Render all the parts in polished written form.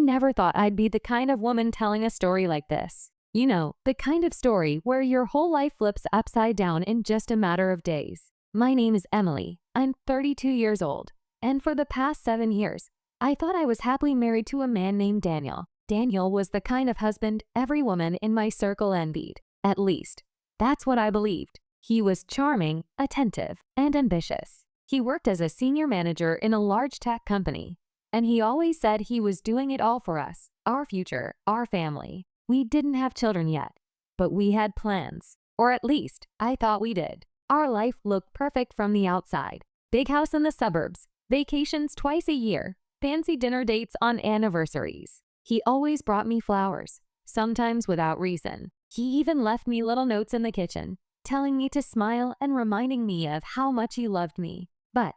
never thought I'd be the kind of woman telling a story like this. You know, the kind of story where your whole life flips upside down in just a matter of days. My name is Emily. I'm 32 years old. And for the past 7 years, I thought I was happily married to a man named Daniel. Daniel was the kind of husband every woman in my circle envied. At least, that's what I believed. He was charming, attentive, and ambitious. He worked as a senior manager in a large tech company, and he always said he was doing it all for us, our future, our family. We didn't have children yet, but we had plans. Or at least, I thought we did. Our life looked perfect from the outside. Big house in the suburbs, vacations twice a year, fancy dinner dates on anniversaries. He always brought me flowers, sometimes without reason. He even left me little notes in the kitchen, telling me to smile and reminding me of how much he loved me. But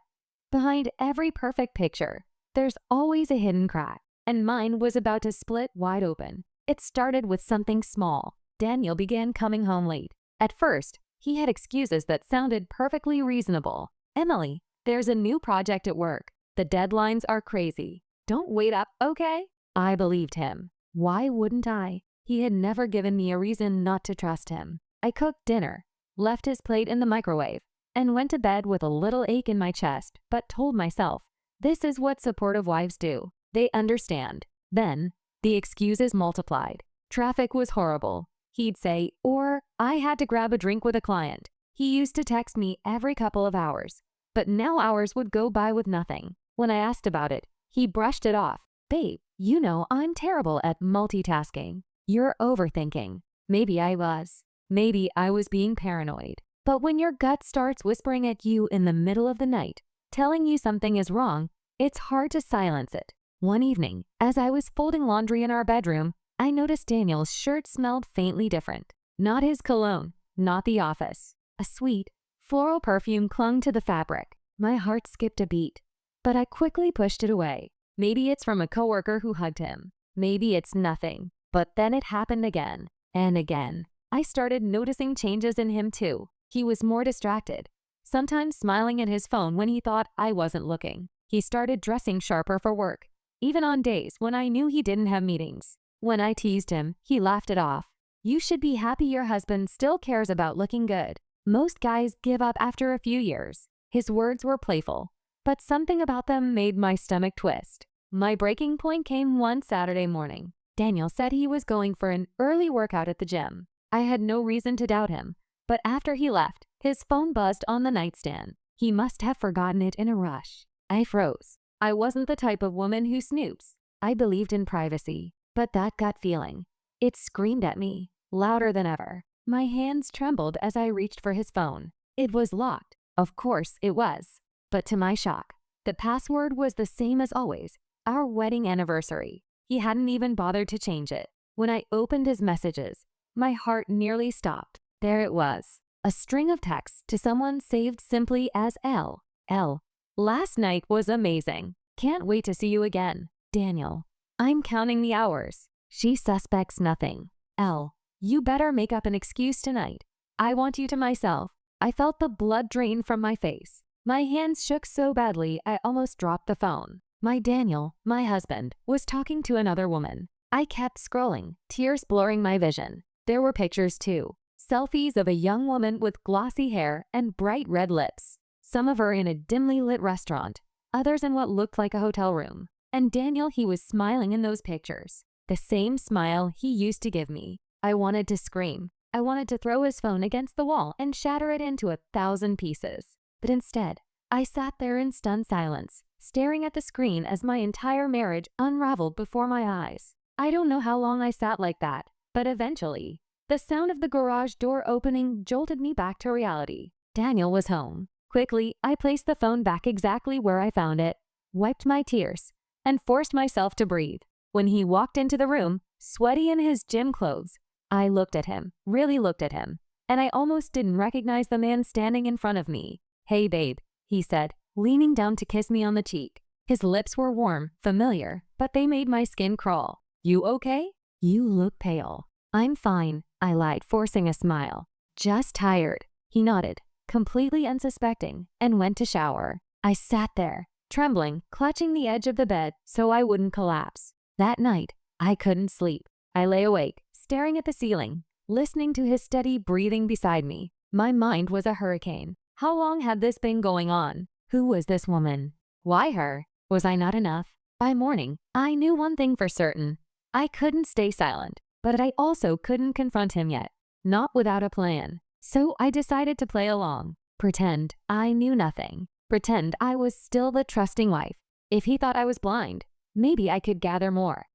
behind every perfect picture, there's always a hidden crack, and mine was about to split wide open. It started with something small. Daniel began coming home late. At first, he had excuses that sounded perfectly reasonable. Emily, there's a new project at work. The deadlines are crazy. Don't wait up, okay? I believed him. Why wouldn't I? He had never given me a reason not to trust him. I cooked dinner, left his plate in the microwave, and went to bed with a little ache in my chest, but told myself, this is what supportive wives do. They understand. Then, the excuses multiplied. Traffic was horrible, he'd say, or I had to grab a drink with a client. He used to text me every couple of hours, but now hours would go by with nothing. When I asked about it, he brushed it off. Babe, you know I'm terrible at multitasking. You're overthinking. Maybe I was. Maybe I was being paranoid. But when your gut starts whispering at you in the middle of the night, telling you something is wrong, it's hard to silence it. One evening, as I was folding laundry in our bedroom, I noticed Daniel's shirt smelled faintly different. Not his cologne, not the office. A sweet, floral perfume clung to the fabric. My heart skipped a beat, but I quickly pushed it away. Maybe it's from a coworker who hugged him. Maybe it's nothing. But then it happened again and again. I started noticing changes in him too. He was more distracted, sometimes smiling at his phone when he thought I wasn't looking. He started dressing sharper for work, even on days when I knew he didn't have meetings. When I teased him, he laughed it off. You should be happy your husband still cares about looking good. Most guys give up after a few years. His words were playful, but something about them made my stomach twist. My breaking point came one Saturday morning. Daniel said he was going for an early workout at the gym. I had no reason to doubt him, but after he left, his phone buzzed on the nightstand. He must have forgotten it in a rush. I froze. I wasn't the type of woman who snoops. I believed in privacy, but that gut feeling, it screamed at me, louder than ever. My hands trembled as I reached for his phone. It was locked. Of course it was. But to my shock, the password was the same as always, our wedding anniversary. He hadn't even bothered to change it. When I opened his messages, my heart nearly stopped. There it was, a string of texts to someone saved simply as L. L. Last night was amazing. Can't wait to see you again. Daniel. I'm counting the hours. She suspects nothing. L. You better make up an excuse tonight. I want you to myself. I felt the blood drain from my face. My hands shook so badly I almost dropped the phone. My Daniel, my husband, was talking to another woman. I kept scrolling, tears blurring my vision. There were pictures too. Selfies of a young woman with glossy hair and bright red lips. Some of her in a dimly lit restaurant, others in what looked like a hotel room. And Daniel, he was smiling in those pictures. The same smile he used to give me. I wanted to scream. I wanted to throw his phone against the wall and shatter it into 1,000 pieces. But instead, I sat there in stunned silence, staring at the screen as my entire marriage unraveled before my eyes. I don't know how long I sat like that, but eventually, the sound of the garage door opening jolted me back to reality. Daniel was home. Quickly, I placed the phone back exactly where I found it, wiped my tears, and forced myself to breathe. When he walked into the room, sweaty in his gym clothes, I looked at him, really looked at him, and I almost didn't recognize the man standing in front of me. Hey babe, he said, leaning down to kiss me on the cheek. His lips were warm, familiar, but they made my skin crawl. You okay? You look pale. I'm fine, I lied, forcing a smile. Just tired. He nodded, completely unsuspecting, and went to shower. I sat there, trembling, clutching the edge of the bed so I wouldn't collapse. That night, I couldn't sleep. I lay awake, staring at the ceiling, listening to his steady breathing beside me. My mind was a hurricane. How long had this been going on? Who was this woman? Why her? Was I not enough? By morning, I knew one thing for certain. I couldn't stay silent, but I also couldn't confront him yet. Not without a plan. So I decided to play along. Pretend I knew nothing. Pretend I was still the trusting wife. If he thought I was blind, maybe I could gather more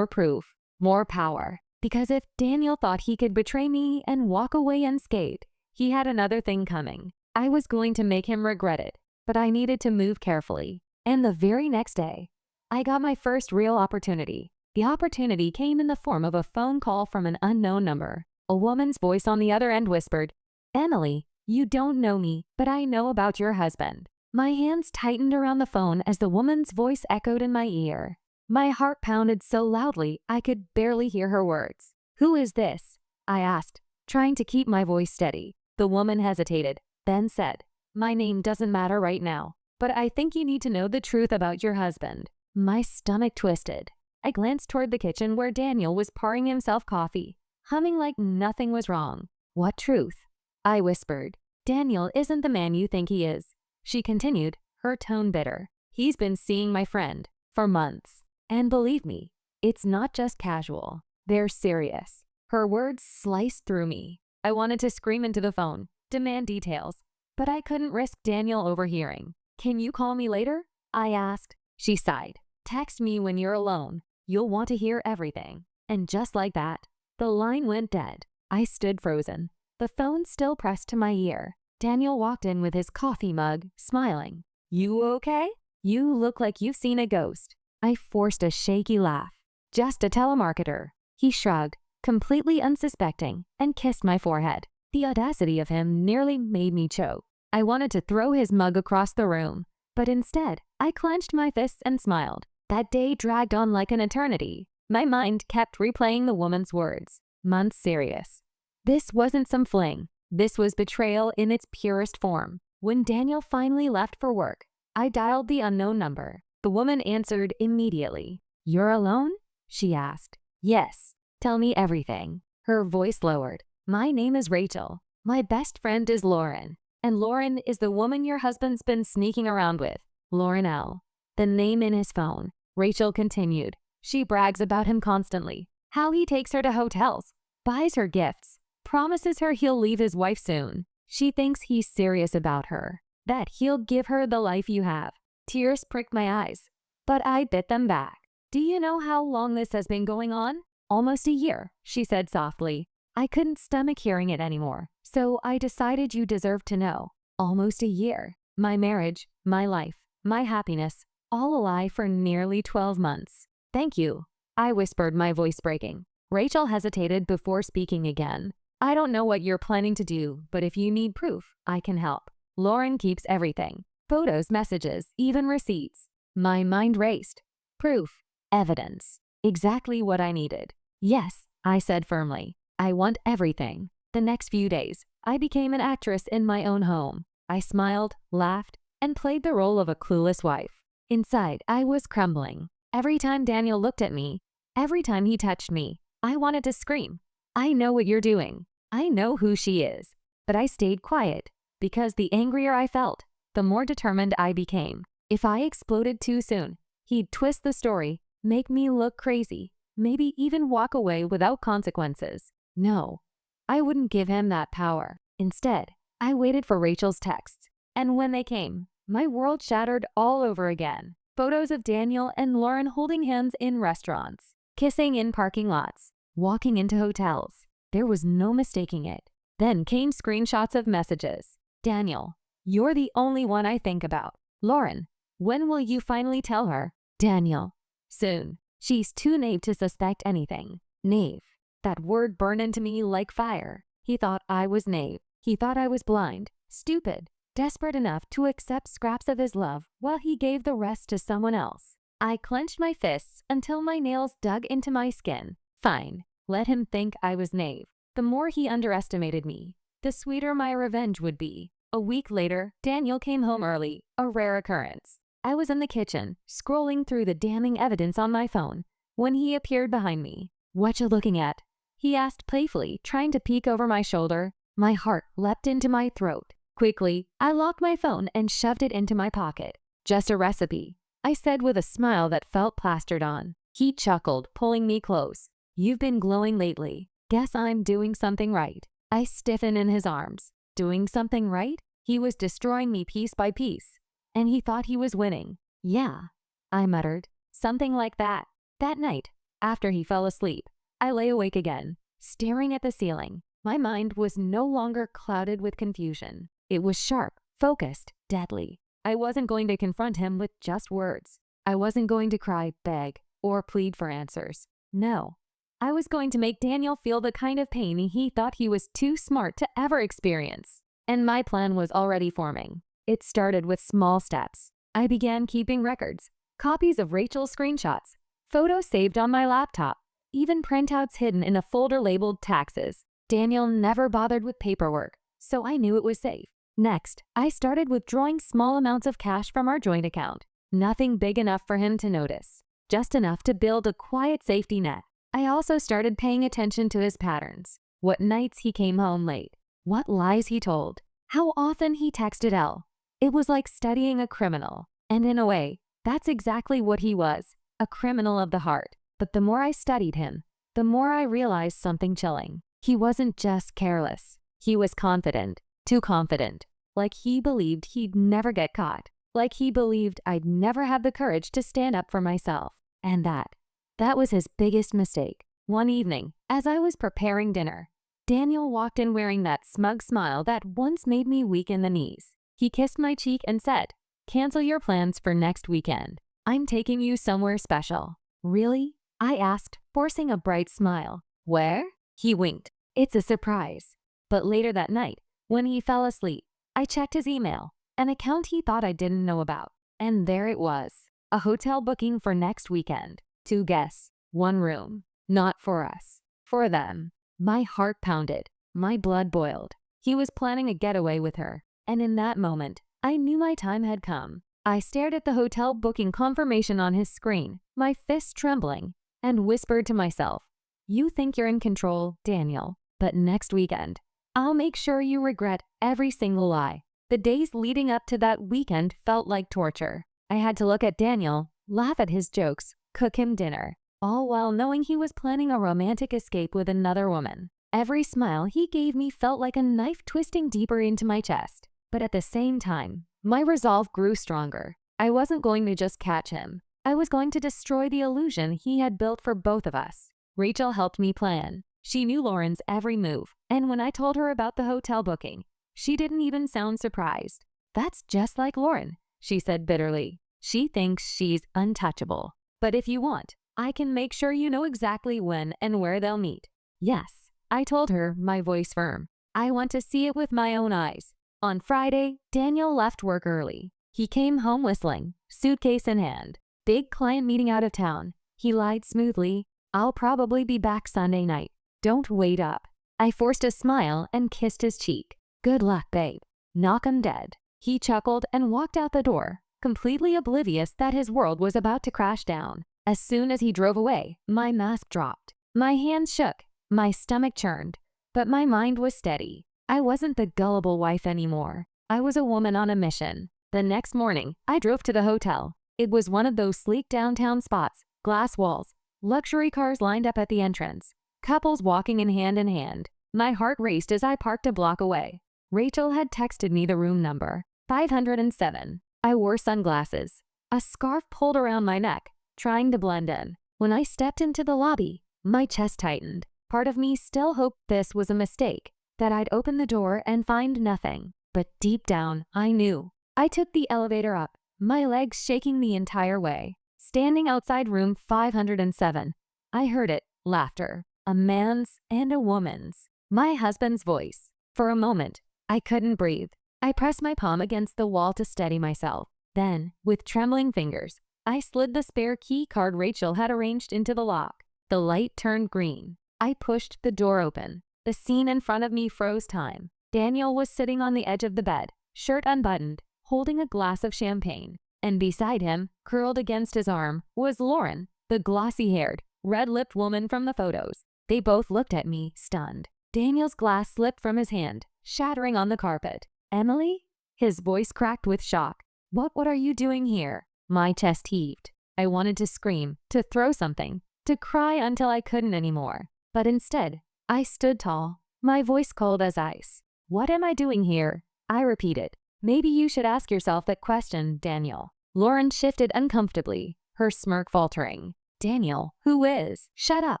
proof, more power. Because if Daniel thought he could betray me and walk away unscathed, he had another thing coming. I was going to make him regret it, but I needed to move carefully. And the very next day, I got my first real opportunity. The opportunity came in the form of a phone call from an unknown number. A woman's voice on the other end whispered, "Emily, you don't know me, but I know about your husband." My hands tightened around the phone as the woman's voice echoed in my ear. My heart pounded so loudly I could barely hear her words. "Who is this?" I asked, trying to keep my voice steady. The woman hesitated, then said, "My name doesn't matter right now, but I think you need to know the truth about your husband." My stomach twisted. I glanced toward the kitchen where Daniel was pouring himself coffee, humming like nothing was wrong. "What truth?" I whispered. "Daniel isn't the man you think he is," she continued, her tone bitter. "He's been seeing my friend for months. And believe me, it's not just casual. They're serious." Her words sliced through me. I wanted to scream into the phone, demand details, but I couldn't risk Daniel overhearing. "Can you call me later?" I asked. She sighed. "Text me when you're alone. You'll want to hear everything." And just like that, the line went dead. I stood frozen, the phone still pressed to my ear. Daniel walked in with his coffee mug, smiling. "You okay?" "You look like you've seen a ghost." I forced a shaky laugh. "Just a telemarketer." He shrugged, completely unsuspecting, and kissed my forehead. The audacity of him nearly made me choke. I wanted to throw his mug across the room, but instead, I clenched my fists and smiled. That day dragged on like an eternity. My mind kept replaying the woman's words. Months serious. This wasn't some fling. This was betrayal in its purest form. When Daniel finally left for work, I dialed the unknown number. The woman answered immediately. "You're alone?" she asked. "Yes. Tell me everything." Her voice lowered. "My name is Rachel. My best friend is Lauren. And Lauren is the woman your husband's been sneaking around with. Lauren L." The name in his phone. Rachel continued. "She brags about him constantly. How he takes her to hotels, buys her gifts, promises her he'll leave his wife soon. She thinks he's serious about her, that he'll give her the life you have." Tears pricked my eyes, but I bit them back. "Do you know how long this has been going on?" "Almost a year," she said softly. I couldn't stomach hearing it anymore, so I decided you deserved to know. Almost a year. My marriage, my life, my happiness, all a lie for nearly 12 months. "Thank you," I whispered, my voice breaking. Rachel hesitated before speaking again. "I don't know what you're planning to do, but if you need proof, I can help. Lauren keeps everything. Photos, messages, even receipts." My mind raced. Proof. Evidence. Exactly what I needed. "Yes," I said firmly. "I want everything." The next few days, I became an actress in my own home. I smiled, laughed, and played the role of a clueless wife. Inside, I was crumbling. Every time Daniel looked at me, every time he touched me, I wanted to scream. "I know what you're doing. I know who she is." But I stayed quiet, because the angrier I felt, the more determined I became. If I exploded too soon, he'd twist the story, make me look crazy, maybe even walk away without consequences. No, I wouldn't give him that power. Instead, I waited for Rachel's texts, and when they came, my world shattered all over again. Photos of Daniel and Lauren holding hands in restaurants, kissing in parking lots, walking into hotels. There was no mistaking it. Then came screenshots of messages. "Daniel, you're the only one I think about." "Lauren, when will you finally tell her?" "Daniel, soon. She's too naive to suspect anything." Naive. That word burned into me like fire. He thought I was naive. He thought I was blind, stupid, desperate enough to accept scraps of his love while he gave the rest to someone else. I clenched my fists until my nails dug into my skin. Fine, let him think I was naive. The more he underestimated me, the sweeter my revenge would be. A week later, Daniel came home early, a rare occurrence. I was in the kitchen, scrolling through the damning evidence on my phone, when he appeared behind me. "What you looking at?" he asked playfully, trying to peek over my shoulder. My heart leapt into my throat. Quickly, I locked my phone and shoved it into my pocket. "Just a recipe," I said with a smile that felt plastered on. He chuckled, pulling me close. "You've been glowing lately. Guess I'm doing something right." I stiffened in his arms. Doing something right? He was destroying me piece by piece. And he thought he was winning. "Yeah," I muttered. Something like that. That night, after he fell asleep, I lay awake again, staring at the ceiling. My mind was no longer clouded with confusion. It was sharp, focused, deadly. I wasn't going to confront him with just words. I wasn't going to cry, beg, or plead for answers. No. I was going to make Daniel feel the kind of pain he thought he was too smart to ever experience. And my plan was already forming. It started with small steps. I began keeping records, copies of Rachel's screenshots, photos saved on my laptop, even printouts hidden in a folder labeled taxes. Daniel never bothered with paperwork, so I knew it was safe. Next, I started withdrawing small amounts of cash from our joint account. Nothing big enough for him to notice, just enough to build a quiet safety net. I also started paying attention to his patterns. What nights he came home late, what lies he told, how often he texted Elle. It was like studying a criminal, and in a way, that's exactly what he was, a criminal of the heart. But the more I studied him, the more I realized something chilling. He wasn't just careless. He was confident, too confident, like he believed he'd never get caught, like he believed I'd never have the courage to stand up for myself. And that was his biggest mistake. One evening, as I was preparing dinner, Daniel walked in wearing that smug smile that once made me weak in the knees. He kissed my cheek and said, "Cancel your plans for next weekend. I'm taking you somewhere special." "Really?" I asked, forcing a bright smile. "Where?" He winked. "It's a surprise." But later that night, when he fell asleep, I checked his email, an account he thought I didn't know about. And there it was, a hotel booking for next weekend. 2 guests, 1 room. Not for us, for them. My heart pounded. My blood boiled. He was planning a getaway with her. And in that moment, I knew my time had come. I stared at the hotel booking confirmation on his screen, my fists trembling, and whispered to myself, "You think you're in control, Daniel, but next weekend, I'll make sure you regret every single lie." The days leading up to that weekend felt like torture. I had to look at Daniel, laugh at his jokes, cook him dinner, all while knowing he was planning a romantic escape with another woman. Every smile he gave me felt like a knife twisting deeper into my chest. But at the same time, my resolve grew stronger. I wasn't going to just catch him. I was going to destroy the illusion he had built for both of us. Rachel helped me plan. She knew Lauren's every move, and when I told her about the hotel booking, she didn't even sound surprised. "That's just like Lauren," she said bitterly. "She thinks she's untouchable. But if you want, I can make sure you know exactly when and where they'll meet." "Yes," I told her, my voice firm. "I want to see it with my own eyes." On Friday, Daniel left work early. He came home whistling, suitcase in hand. "Big client meeting out of town." He lied smoothly. "I'll probably be back Sunday night. Don't wait up." I forced a smile and kissed his cheek. "Good luck, babe. Knock 'em dead." He chuckled and walked out the door, completely oblivious that his world was about to crash down. As soon as he drove away, my mask dropped. My hands shook, my stomach churned, but my mind was steady. I wasn't the gullible wife anymore. I was a woman on a mission. The next morning, I drove to the hotel. It was one of those sleek downtown spots, glass walls, luxury cars lined up at the entrance, couples walking in hand. My heart raced as I parked a block away. Rachel had texted me the room number, 507. I wore sunglasses, a scarf pulled around my neck, trying to blend in. When I stepped into the lobby, my chest tightened. Part of me still hoped this was a mistake, that I'd open the door and find nothing. But deep down, I knew. I took the elevator up, my legs shaking the entire way. Standing outside room 507, I heard it, laughter. A man's and a woman's. My husband's voice. For a moment, I couldn't breathe. I pressed my palm against the wall to steady myself. Then, with trembling fingers, I slid the spare key card Rachel had arranged into the lock. The light turned green. I pushed the door open. The scene in front of me froze time. Daniel was sitting on the edge of the bed, shirt unbuttoned, holding a glass of champagne. And beside him, curled against his arm, was Lauren, the glossy-haired, red-lipped woman from the photos. They both looked at me, stunned. Daniel's glass slipped from his hand, shattering on the carpet. Emily? His voice cracked with shock. What are you doing here? My chest heaved. I wanted to scream, to throw something, to cry until I couldn't anymore. But instead, I stood tall, my voice cold as ice. What am I doing here? I repeated. Maybe you should ask yourself that question, Daniel. Lauren shifted uncomfortably, her smirk faltering. Daniel, who is? Shut up.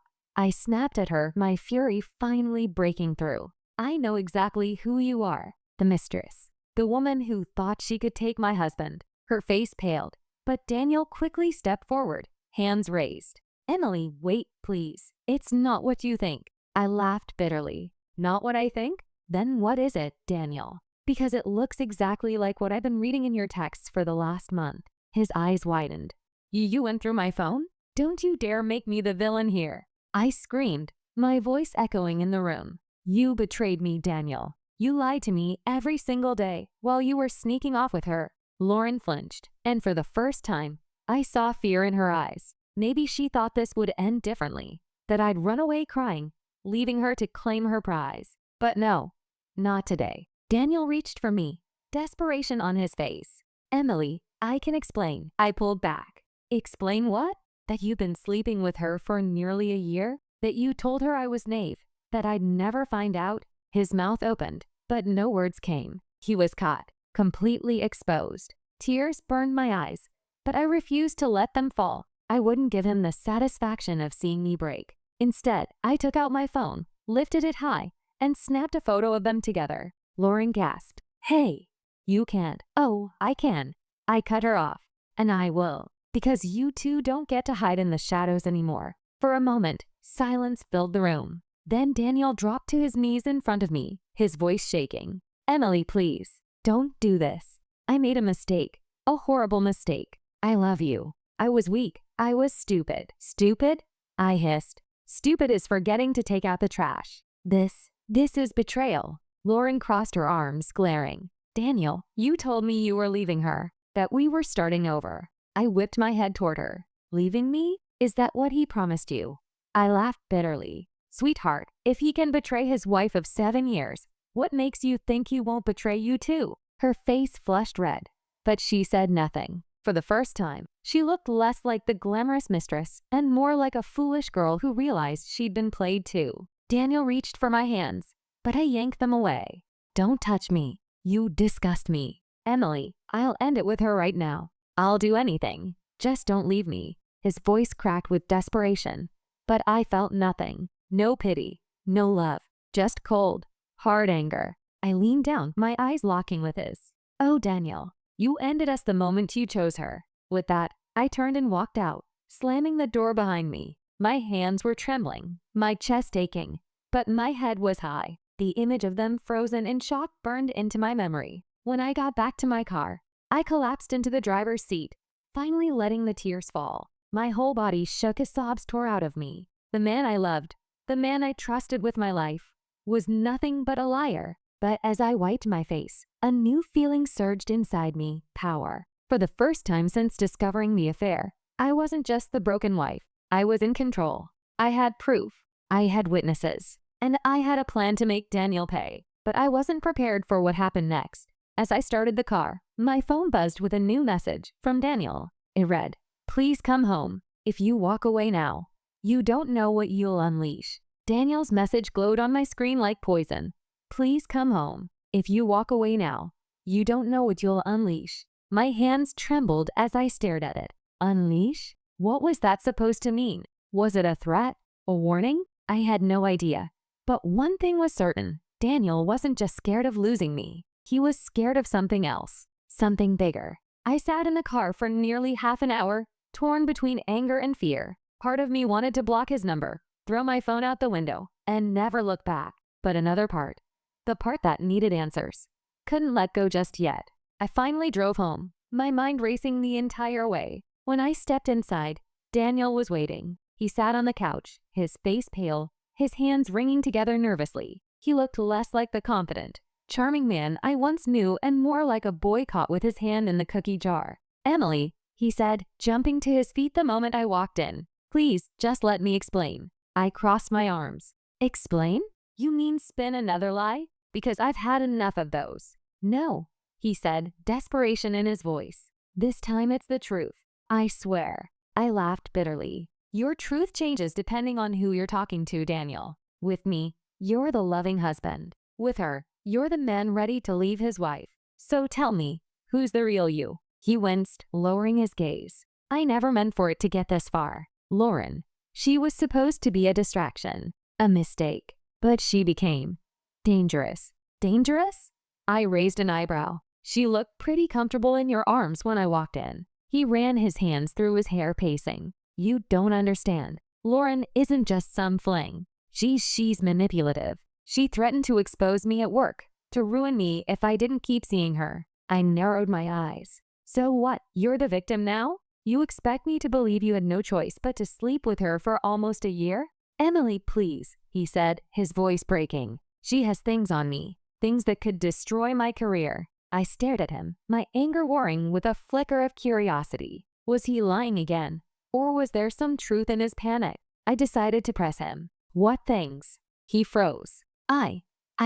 I snapped at her, my fury finally breaking through. I know exactly who you are. The mistress. The woman who thought she could take my husband. Her face paled, but Daniel quickly stepped forward, hands raised. Emily, wait, please. It's not what you think. I laughed bitterly. Not what I think? Then what is it, Daniel? Because it looks exactly like what I've been reading in your texts for the last month. His eyes widened. You went through my phone? Don't you dare make me the villain here. I screamed, my voice echoing in the room. You betrayed me, Daniel. You lied to me every single day while you were sneaking off with her. Lauren flinched, and for the first time, I saw fear in her eyes. Maybe she thought this would end differently, that I'd run away crying, leaving her to claim her prize. But no, not today. Daniel reached for me, desperation on his face. Emily, I can explain. I pulled back. Explain what? That you've been sleeping with her for nearly a year? That you told her I was naive? That I'd never find out? His mouth opened, but no words came. He was caught, completely exposed. Tears burned my eyes, but I refused to let them fall. I wouldn't give him the satisfaction of seeing me break. Instead, I took out my phone, lifted it high, and snapped a photo of them together. Lauren gasped. Hey, you can't. Oh, I can. I cut her off. And I will. Because you two don't get to hide in the shadows anymore. For a moment, silence filled the room. Then Daniel dropped to his knees in front of me, his voice shaking. Emily, please, don't do this. I made a mistake. A horrible mistake. I love you. I was weak. I was stupid. Stupid? I hissed. Stupid is forgetting to take out the trash. This is betrayal. Lauren crossed her arms, glaring. Daniel, you told me you were leaving her, that we were starting over. I whipped my head toward her. Leaving me? Is that what he promised you? I laughed bitterly. Sweetheart, if he can betray his wife of 7 years, what makes you think he won't betray you too? Her face flushed red, but she said nothing. For the first time, she looked less like the glamorous mistress and more like a foolish girl who realized she'd been played too. Daniel reached for my hands, but I yanked them away. Don't touch me. You disgust me. Emily, I'll end it with her right now. I'll do anything. Just don't leave me. His voice cracked with desperation, but I felt nothing. No pity, no love, just cold, hard anger. I leaned down, my eyes locking with his. Oh, Daniel, you ended us the moment you chose her. With that, I turned and walked out, slamming the door behind me. My hands were trembling, my chest aching, but my head was high. The image of them frozen in shock burned into my memory. When I got back to my car, I collapsed into the driver's seat, finally letting the tears fall. My whole body shook as sobs tore out of me. The man I loved, the man I trusted with my life, was nothing but a liar. But as I wiped my face, a new feeling surged inside me, power. For the first time since discovering the affair, I wasn't just the broken wife. I was in control. I had proof. I had witnesses. And I had a plan to make Daniel pay. But I wasn't prepared for what happened next. As I started the car, my phone buzzed with a new message from Daniel. It read, "Please come home. If you walk away now, you don't know what you'll unleash." Daniel's message glowed on my screen like poison. Please come home. If you walk away now, you don't know what you'll unleash. My hands trembled as I stared at it. Unleash? What was that supposed to mean? Was it a threat? A warning? I had no idea. But one thing was certain. Daniel wasn't just scared of losing me. He was scared of something else. Something bigger. I sat in the car for nearly half an hour, torn between anger and fear. Part of me wanted to block his number, throw my phone out the window, and never look back. But another part, the part that needed answers, couldn't let go just yet. I finally drove home, my mind racing the entire way. When I stepped inside, Daniel was waiting. He sat on the couch, his face pale, his hands wringing together nervously. He looked less like the confident, charming man I once knew and more like a boy caught with his hand in the cookie jar. "Emily," he said, jumping to his feet the moment I walked in. Please, just let me explain. I crossed my arms. Explain? You mean spin another lie? Because I've had enough of those. No, he said, desperation in his voice. This time it's the truth. I swear. I laughed bitterly. Your truth changes depending on who you're talking to, Daniel. With me, you're the loving husband. With her, you're the man ready to leave his wife. So tell me, who's the real you? He winced, lowering his gaze. I never meant for it to get this far. Lauren. She was supposed to be a distraction. A mistake. But she became dangerous. Dangerous? I raised an eyebrow. She looked pretty comfortable in your arms when I walked in. He ran his hands through his hair, pacing. You don't understand. Lauren isn't just some fling. She's manipulative. She threatened to expose me at work, to ruin me if I didn't keep seeing her. I narrowed my eyes. So what? You're the victim now? You expect me to believe you had no choice but to sleep with her for almost a year? Emily, please, he said, his voice breaking. She has things on me, things that could destroy my career. I stared at him, my anger warring with a flicker of curiosity. Was he lying again? Or was there some truth in his panic? I decided to press him. What things? He froze. I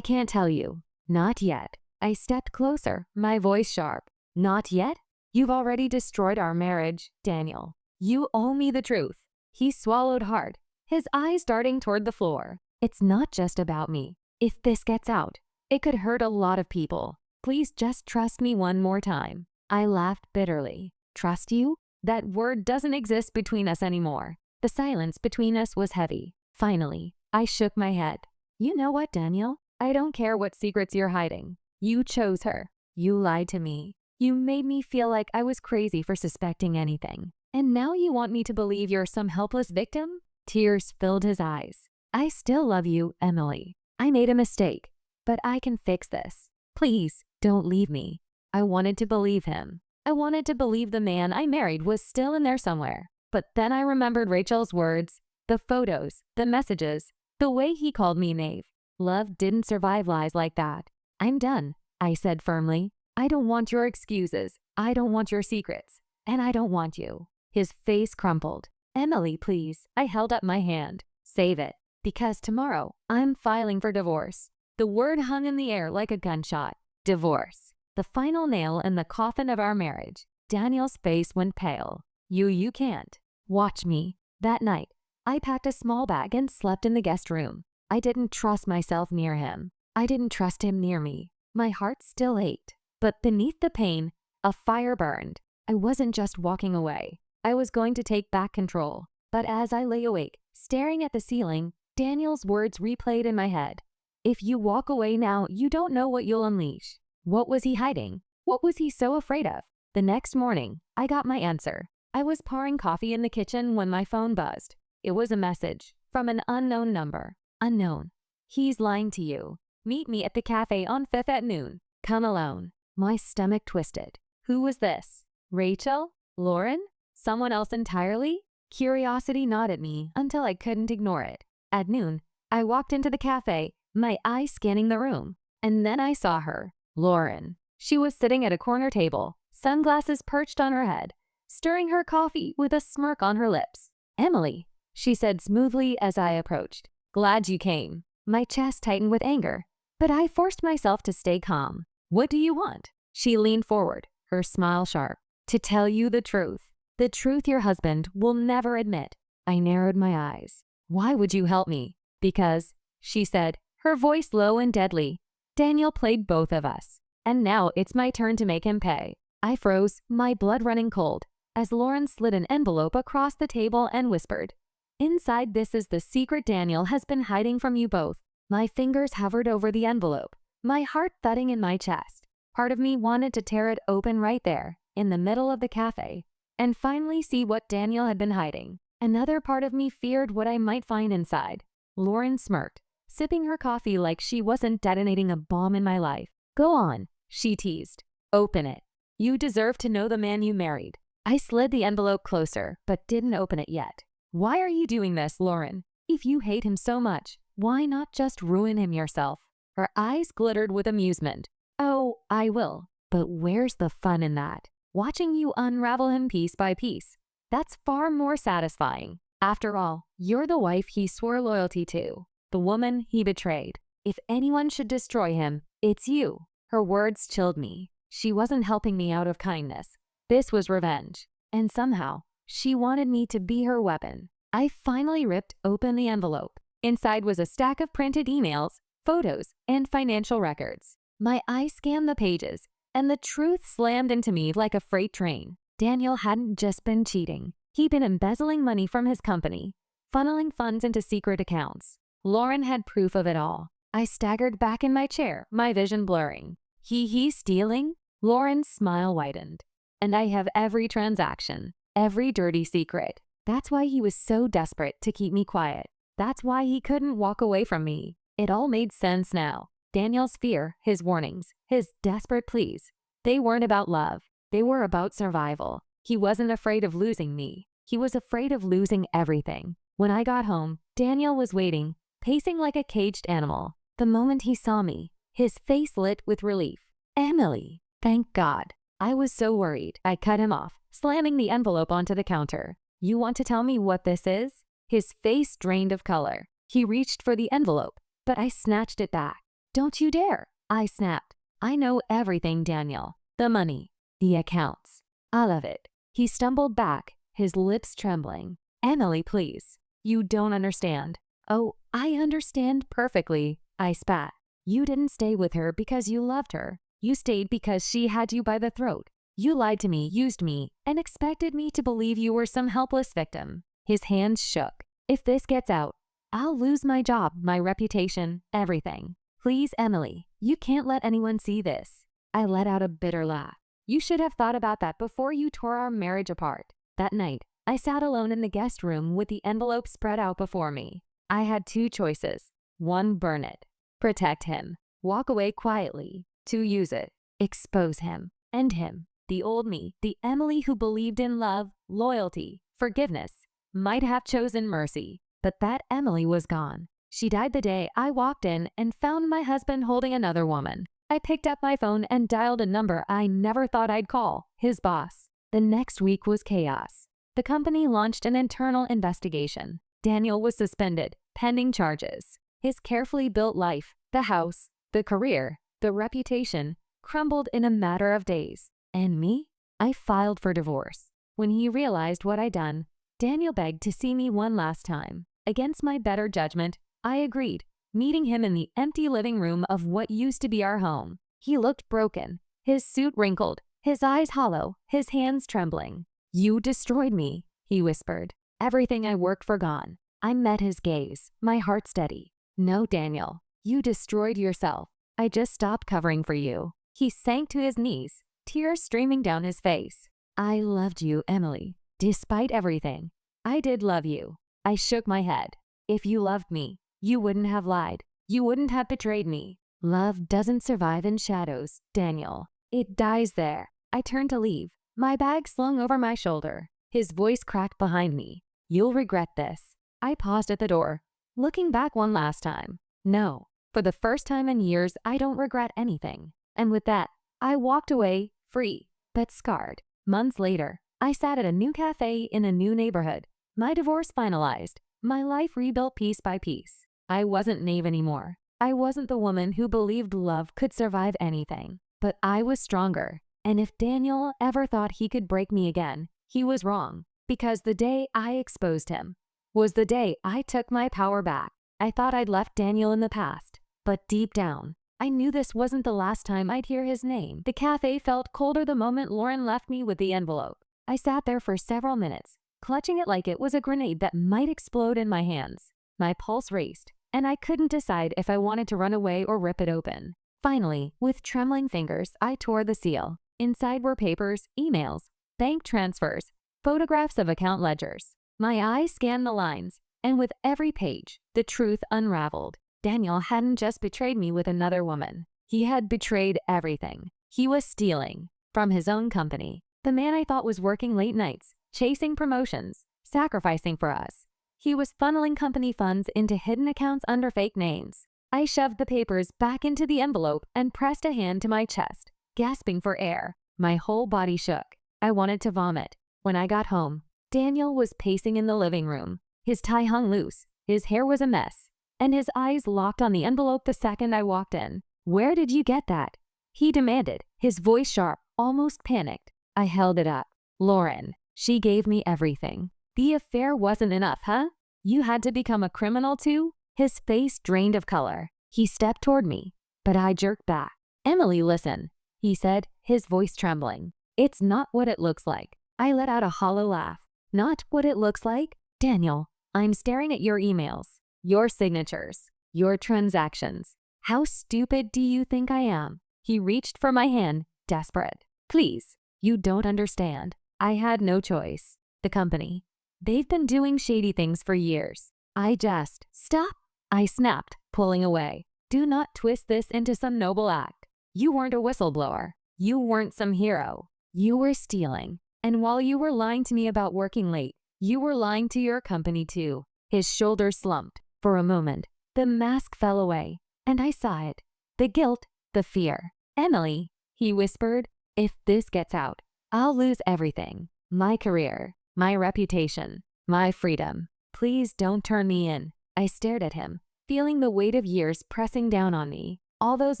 can't tell you. Not yet. I stepped closer, my voice sharp. Not yet? You've already destroyed our marriage, Daniel. You owe me the truth. He swallowed hard, his eyes darting toward the floor. It's not just about me. If this gets out, it could hurt a lot of people. Please just trust me one more time. I laughed bitterly. Trust you? That word doesn't exist between us anymore. The silence between us was heavy. Finally, I shook my head. You know what, Daniel? I don't care what secrets you're hiding. You chose her. You lied to me. You made me feel like I was crazy for suspecting anything. And now you want me to believe you're some helpless victim? Tears filled his eyes. I still love you, Emily. I made a mistake, but I can fix this. Please, don't leave me. I wanted to believe him. I wanted to believe the man I married was still in there somewhere. But then I remembered Rachel's words, the photos, the messages, the way he called me Nave. Love didn't survive lies like that. I'm done, I said firmly. I don't want your excuses. I don't want your secrets. And I don't want you. His face crumpled. Emily, please. I held up my hand. Save it. Because tomorrow, I'm filing for divorce. The word hung in the air like a gunshot. Divorce. The final nail in the coffin of our marriage. Daniel's face went pale. You can't. Watch me. That night, I packed a small bag and slept in the guest room. I didn't trust myself near him. I didn't trust him near me. My heart still ached. But beneath the pain, a fire burned. I wasn't just walking away. I was going to take back control. But as I lay awake, staring at the ceiling, Daniel's words replayed in my head. If you walk away now, you don't know what you'll unleash. What was he hiding? What was he so afraid of? The next morning, I got my answer. I was pouring coffee in the kitchen when my phone buzzed. It was a message from an unknown number. Unknown. He's lying to you. Meet me at the cafe on 5th at noon. Come alone. My stomach twisted. Who was this? Rachel? Lauren? Someone else entirely? Curiosity gnawed at me until I couldn't ignore it. At noon, I walked into the cafe, my eyes scanning the room. And then I saw her. Lauren. She was sitting at a corner table, sunglasses perched on her head, stirring her coffee with a smirk on her lips. Emily, she said smoothly as I approached. Glad you came. My chest tightened with anger, but I forced myself to stay calm. What do you want? She leaned forward, her smile sharp. To tell you the truth your husband will never admit. I narrowed my eyes. Why would you help me? Because, she said, her voice low and deadly. Daniel played both of us, and now it's my turn to make him pay. I froze, my blood running cold, as Lauren slid an envelope across the table and whispered, Inside this is the secret Daniel has been hiding from you both. My fingers hovered over the envelope, my heart thudding in my chest. Part of me wanted to tear it open right there, in the middle of the cafe, and finally see what Daniel had been hiding. Another part of me feared what I might find inside. Lauren smirked, sipping her coffee like she wasn't detonating a bomb in my life. Go on, she teased. Open it. You deserve to know the man you married. I slid the envelope closer, but didn't open it yet. Why are you doing this, Lauren? If you hate him so much, why not just ruin him yourself? Her eyes glittered with amusement. Oh, I will. But where's the fun in that? Watching you unravel him piece by piece. That's far more satisfying. After all, you're the wife he swore loyalty to, the woman he betrayed. If anyone should destroy him, it's you." Her words chilled me. She wasn't helping me out of kindness. This was revenge. And somehow, she wanted me to be her weapon. I finally ripped open the envelope. Inside was a stack of printed emails, photos, and financial records. My eyes scanned the pages, and the truth slammed into me like a freight train. Daniel hadn't just been cheating. He'd been embezzling money from his company, funneling funds into secret accounts. Lauren had proof of it all. I staggered back in my chair, my vision blurring. He stealing? Lauren's smile widened. And I have every transaction, every dirty secret. That's why he was so desperate to keep me quiet. That's why he couldn't walk away from me. It all made sense now. Daniel's fear, his warnings, his desperate pleas. They weren't about love. They were about survival. He wasn't afraid of losing me. He was afraid of losing everything. When I got home, Daniel was waiting, pacing like a caged animal. The moment he saw me, his face lit with relief. "Emily, thank God." I was so worried. I cut him off, slamming the envelope onto the counter. "You want to tell me what this is?" His face drained of color. He reached for the envelope, but I snatched it back. "Don't you dare," I snapped. "I know everything, Daniel. The money, the accounts, all of it." He stumbled back, his lips trembling. "Emily, please. You don't understand." "Oh, I understand perfectly," I spat. "You didn't stay with her because you loved her. You stayed because she had you by the throat. You lied to me, used me, and expected me to believe you were some helpless victim." His hands shook. "If this gets out, I'll lose my job, my reputation, everything. Please, Emily, you can't let anyone see this." I let out a bitter laugh. "You should have thought about that before you tore our marriage apart." That night, I sat alone in the guest room with the envelope spread out before me. I had two choices. One, burn it. Protect him. Walk away quietly. Two, use it. Expose him. End him. The old me, the Emily who believed in love, loyalty, forgiveness, might have chosen mercy. But that Emily was gone. She died the day I walked in and found my husband holding another woman. I picked up my phone and dialed a number I never thought I'd call, his boss. The next week was chaos. The company launched an internal investigation. Daniel was suspended, pending charges. His carefully built life, the house, the career, the reputation, crumbled in a matter of days. And me? I filed for divorce. When he realized what I'd done, Daniel begged to see me one last time. Against my better judgment, I agreed, meeting him in the empty living room of what used to be our home. He looked broken, his suit wrinkled, his eyes hollow, his hands trembling. "You destroyed me," he whispered. "Everything I worked for gone." I met his gaze, my heart steady. "No, Daniel, you destroyed yourself. I just stopped covering for you." He sank to his knees, tears streaming down his face. "I loved you, Emily. Despite everything, I did love you." I shook my head. "If you loved me, you wouldn't have lied. You wouldn't have betrayed me. Love doesn't survive in shadows, Daniel. It dies there." I turned to leave, my bag slung over my shoulder. His voice cracked behind me. "You'll regret this." I paused at the door, looking back one last time. No, for the first time in years, I don't regret anything. And with that, I walked away, free, but scarred. Months later, I sat at a new cafe in a new neighborhood. My divorce finalized, my life rebuilt piece by piece. I wasn't naive anymore. I wasn't the woman who believed love could survive anything. But I was stronger. And if Daniel ever thought he could break me again, he was wrong. Because the day I exposed him was the day I took my power back. I thought I'd left Daniel in the past. But deep down, I knew this wasn't the last time I'd hear his name. The cafe felt colder the moment Lauren left me with the envelope. I sat there for several minutes, clutching it like it was a grenade that might explode in my hands. My pulse raced, and I couldn't decide if I wanted to run away or rip it open. Finally, with trembling fingers, I tore the seal. Inside were papers, emails, bank transfers, photographs of account ledgers. My eyes scanned the lines, and with every page, the truth unraveled. Daniel hadn't just betrayed me with another woman. He had betrayed everything. He was stealing from his own company. The man I thought was working late nights, chasing promotions, sacrificing for us. He was funneling company funds into hidden accounts under fake names. I shoved the papers back into the envelope and pressed a hand to my chest, gasping for air. My whole body shook. I wanted to vomit. When I got home, Daniel was pacing in the living room, His tie hung loose, his hair was a mess, and his eyes locked on the envelope the second I walked in. "Where did you get that?" he demanded, his voice sharp, almost panicked. I held it up. "Lauren, she gave me everything. The affair wasn't enough, huh? You had to become a criminal too?" His face drained of color. He stepped toward me, but I jerked back. "Emily, listen," he said, his voice trembling. "It's not what it looks like." I let out a hollow laugh. "Not what it looks like? Daniel, I'm staring at your emails, your signatures, your transactions. How stupid do you think I am?" He reached for my hand, desperate. "Please, you don't understand. I had no choice. The company, they've been doing shady things for years. I just..." "Stop," I snapped, pulling away. "Do not twist this into some noble act. You weren't a whistleblower. You weren't some hero. You were stealing. And while you were lying to me about working late, you were lying to your company too." His shoulders slumped. For a moment, the mask fell away, and I saw it. The guilt, the fear. "Emily," he whispered, "if this gets out, I'll lose everything. My career, my reputation, my freedom. Please don't turn me in." I stared at him, feeling the weight of years pressing down on me. All those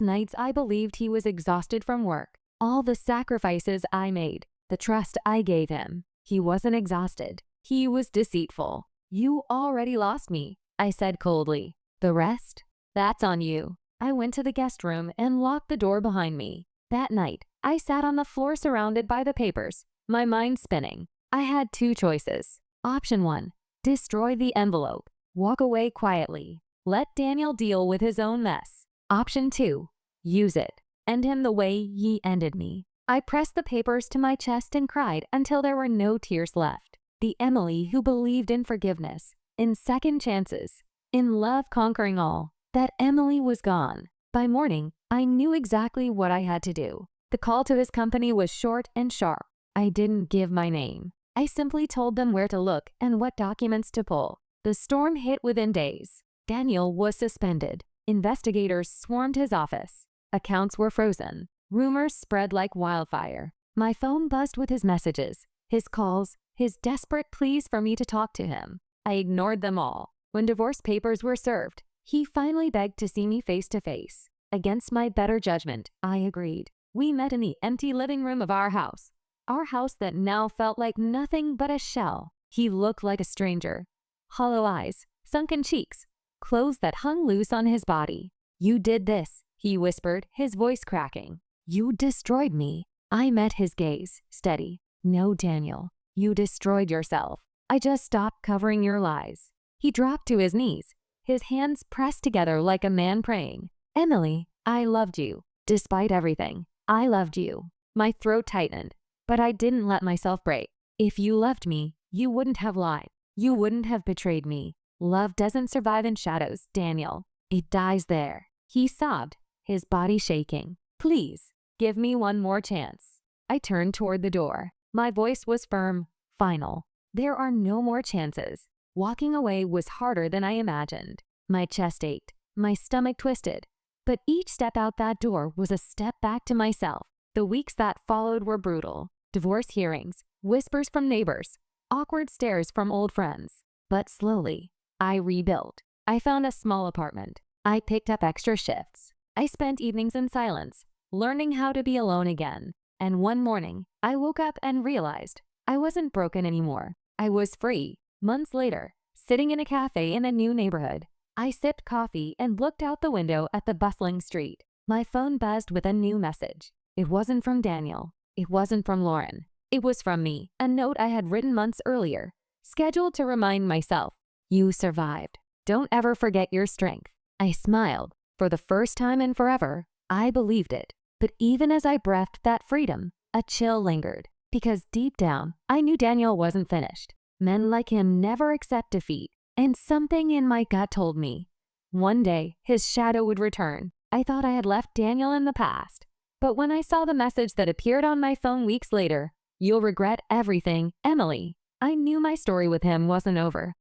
nights I believed he was exhausted from work. All the sacrifices I made. The trust I gave him. He wasn't exhausted. He was deceitful. "You already lost me," I said coldly. "The rest? That's on you." I went to the guest room and locked the door behind me. That night, I sat on the floor surrounded by the papers, my mind spinning. I had two choices. Option 1, destroy the envelope, walk away quietly, let Daniel deal with his own mess. Option 2, use it, end him the way he ended me. I pressed the papers to my chest and cried until there were no tears left. The Emily who believed in forgiveness, in second chances, in love conquering all, that Emily was gone. By morning, I knew exactly what I had to do. The call to his company was short and sharp. I didn't give my name. I simply told them where to look and what documents to pull. The storm hit within days. Daniel was suspended. Investigators swarmed his office. Accounts were frozen. Rumors spread like wildfire. My phone buzzed with his messages, his calls, his desperate pleas for me to talk to him. I ignored them all. When divorce papers were served, he finally begged to see me face to face. Against my better judgment, I agreed. We met in the empty living room of our house that now felt like nothing but a shell. He looked like a stranger. Hollow eyes, sunken cheeks, clothes that hung loose on his body. "You did this," he whispered, his voice cracking. "You destroyed me." I met his gaze, steady. "No, Daniel, you destroyed yourself. I just stopped covering your lies." He dropped to his knees, his hands pressed together like a man praying. "Emily, I loved you. Despite everything, I loved you." My throat tightened, but I didn't let myself break. "If you loved me, you wouldn't have lied. You wouldn't have betrayed me. Love doesn't survive in shadows, Daniel. It dies there." He sobbed, his body shaking. "Please, give me one more chance." I turned toward the door. My voice was firm, final. There are no more chances. Walking away was harder than I imagined. My chest ached, my stomach twisted. But each step out that door was a step back to myself. The weeks that followed were brutal. Divorce hearings, whispers from neighbors, awkward stares from old friends. But slowly, I rebuilt. I found a small apartment. I picked up extra shifts. I spent evenings in silence, learning how to be alone again. And one morning, I woke up and realized I wasn't broken anymore. I was free. Months later, sitting in a cafe in a new neighborhood, I sipped coffee and looked out the window at the bustling street. My phone buzzed with a new message. It wasn't from Daniel. It wasn't from Lauren. It was from me, a note I had written months earlier, scheduled to remind myself, "You survived. Don't ever forget your strength." I smiled. For the first time in forever, I believed it. But even as I breathed that freedom, a chill lingered. Because deep down, I knew Daniel wasn't finished. Men like him never accept defeat. And something in my gut told me, one day, his shadow would return. I thought I had left Daniel in the past. But when I saw the message that appeared on my phone weeks later, "You'll regret everything, Emily," I knew my story with him wasn't over.